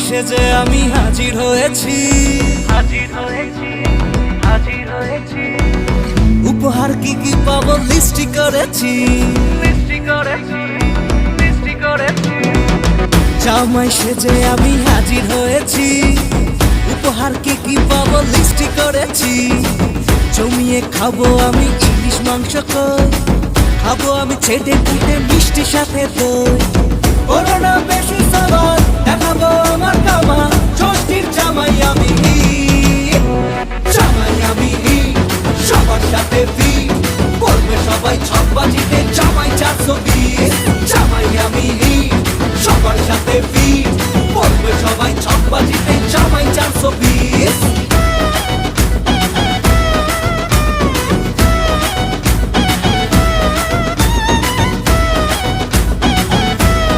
সেজে আমি হাজির হয়েছি, উপহার কি কি পাবো লিস্টি করেছি, জামাই সেজে আমি হাজির হয়েছি, উপহার কি কি পাবো লিস্টি করেছি। জমিয়ে খাবো আমি ইলিশ মাংস কই, খাবো আমি ছেটে পুটে মিষ্টি সাথে দই।